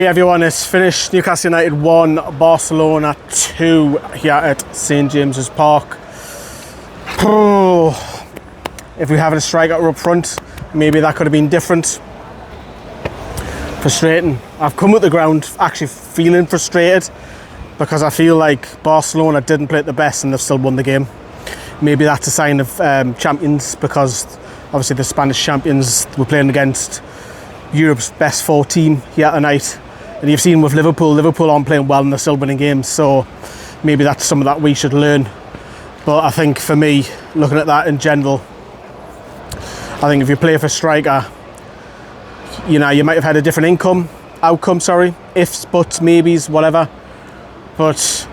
Hey everyone, it's finished. Newcastle United 1, Barcelona 2 here at St James's Park. If we had a striker up front, maybe that could have been different. Frustrating. I've come at the ground actually feeling frustrated because I feel like Barcelona didn't play at the best and they've still won the game. Maybe that's a sign of champions, because obviously the Spanish champions were playing against Europe's best 4 team here tonight. And you've seen with Liverpool aren't playing well and they're still winning games, so maybe that's some of that we should learn. But I think for me, looking at that in general, I think if you play for striker, you know, you might have had a different outcome, ifs, buts, maybes, whatever. But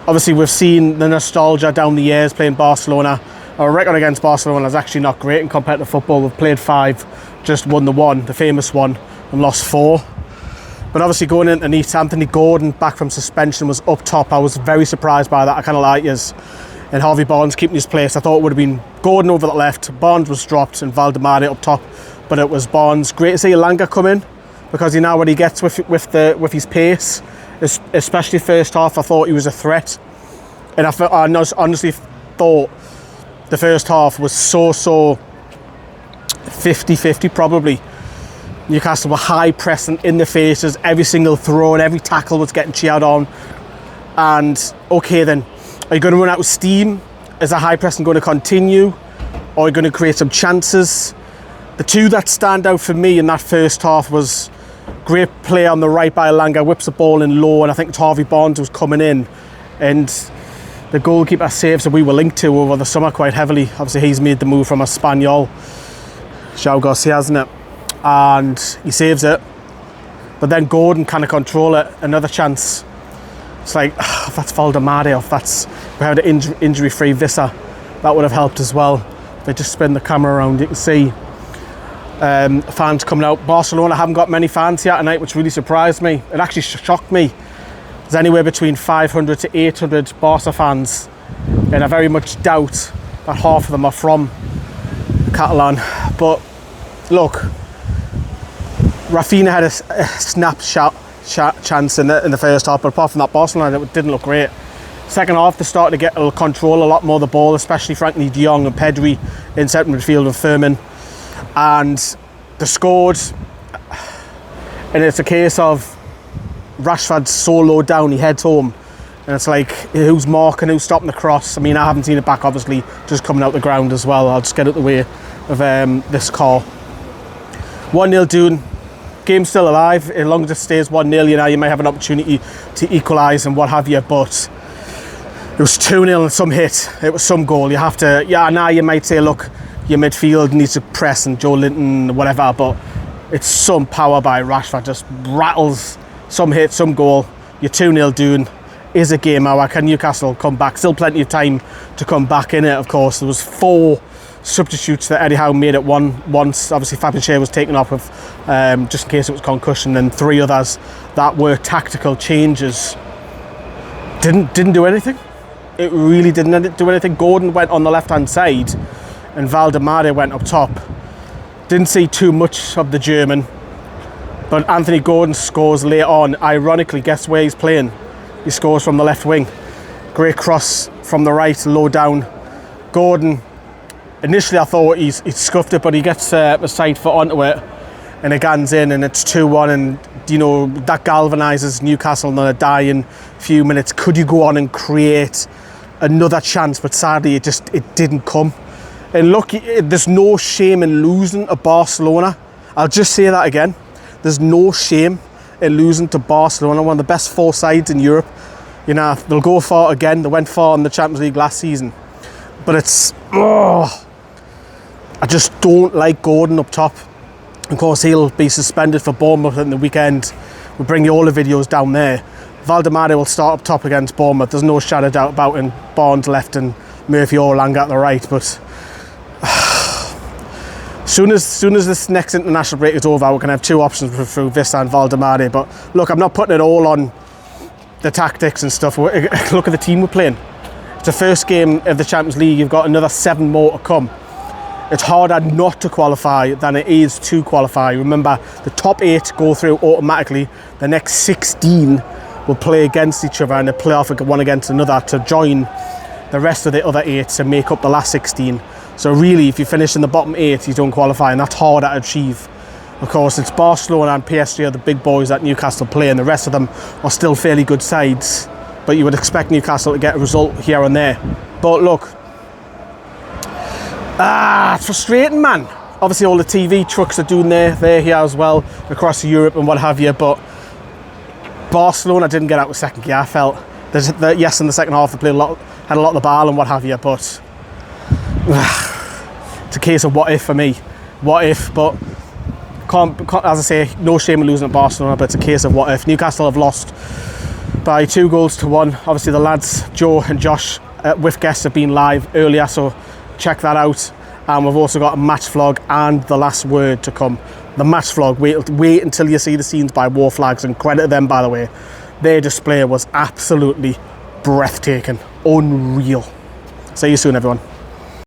obviously we've seen the nostalgia down the years playing Barcelona. Our record against Barcelona is actually not great in competitive football. We've played 5, just won the 1, the famous one, and lost 4. But obviously going into Nice, Anthony Gordon back from suspension was up top. I was very surprised by that. I kind of like his. And Harvey Barnes keeping his place. I thought it would have been Gordon over the left, Barnes was dropped, and Valdemar up top. But it was Barnes. Great to see Elanga come in, because you know what he gets with his pace, especially first half. I thought he was a threat, and I honestly thought the first half was so 50-50 probably. Newcastle were high pressing in the faces, every single throw and every tackle was getting cheered on. And okay then, are you going to run out of steam? Is the high pressing going to continue? Or are you going to create some chances? The two that stand out for me in that first half was great play on the right by Elanga, whips the ball in low, and I think it's Harvey Barnes was coming in. And the goalkeeper saves that we were linked to over the summer quite heavily. Obviously he's made the move from Espanyol, João Garcia, hasn't it? And he saves it, but then Gordon kind of control it. Another chance, it's like, if that's Valdemar, if we had an injury-free Vissa, that would have helped as well. They just spin the camera around, you can see fans coming out. Barcelona haven't got many fans here tonight, which really surprised me. It actually shocked me. There's anywhere between 500 to 800 Barça fans, and I very much doubt that half of them are from Catalan. But look, Rafinha had a snapshot chance in the first half, but apart from that, Barcelona didn't look great. Second half, they started to get control a lot more of the ball, especially Frankie de Jong and Pedri in central midfield with Firmin. And they scored, and it's a case of Rashford's so low down, he heads home. And it's like, who's marking, who's stopping the cross? I mean, I haven't seen it back, obviously, just coming out the ground as well. I'll just get out the way of this call. 1-0 down. Game's still alive. As long as it stays 1-0, you know, you might have an opportunity to equalise and what have you, but it was 2-0 and some hit. It was some goal. You have to, now you might say, look, your midfield needs to press and Joe Linton, whatever, but it's some power by Rashford, just rattles, some hit, some goal. You're 2-0 down. Is a game hour. Can Newcastle come back? Still plenty of time to come back in it, of course. There was 4 substitutes that Eddie Howe made it once. Obviously Fabergé was taken off with just in case it was concussion, and 3 others that were tactical changes. Didn't do anything. It really didn't do anything. Gordon went on the left hand side and Valdemar went up top. Didn't see too much of the German, but Anthony Gordon scores later on. Ironically, guess where he's playing? He scores from the left wing. Great cross from the right, low down. Gordon, initially I thought he'd scuffed it, but he gets a side foot onto it and it guns in, and it's 2-1, and you know that galvanises Newcastle in a dying few minutes. Could you go on and create another chance? But sadly it didn't come. And look, there's no shame in losing to Barcelona. I'll just say that again. There's no shame in losing to Barcelona, one of the best 4 sides in Europe. You know, they'll go far again. They went far in the Champions League last season, but it's I just don't like Gordon up top. Of course, he'll be suspended for Bournemouth in the weekend. We'll bring you all the videos down there. Valdemar will start up top against Bournemouth. There's no shadow of doubt about it. Barnes left and Murphy or Elanga at the right. But soon as this next international break is over, we're going to have 2 options through Vissa and Valdemar. But look, I'm not putting it all on the tactics and stuff. Look at the team we're playing. It's the first game of the Champions League. You've got another 7 more to come. it's harder not to qualify than it is to qualify. Remember, the top 8 go through automatically. The next 16 will play against each other and they play off one against another to join the rest of the other 8 to make up the last 16. So really, if you finish in the bottom 8, you don't qualify, and that's harder to achieve. Of course, it's Barcelona and PSG are the big boys that Newcastle play, and the rest of them are still fairly good sides. But you would expect Newcastle to get a result here and there. But look, it's frustrating, man. Obviously, all the TV trucks are doing they're here as well, across Europe and what have you. But Barcelona didn't get out of second gear, I felt. Yes, in the second half, they played had a lot of the ball and what have you, but it's a case of what if for me. What if, but as I say, no shame in losing at Barcelona, but it's a case of what if. Newcastle have lost by 2-1. Obviously, the lads, Joe and Josh, with guests have been live earlier, so check that out. And we've also got a match vlog and the last word to come. The match vlog, wait until you see the scenes by War Flags, and credit to them, by the way. Their display was absolutely breathtaking, unreal. See you soon, everyone.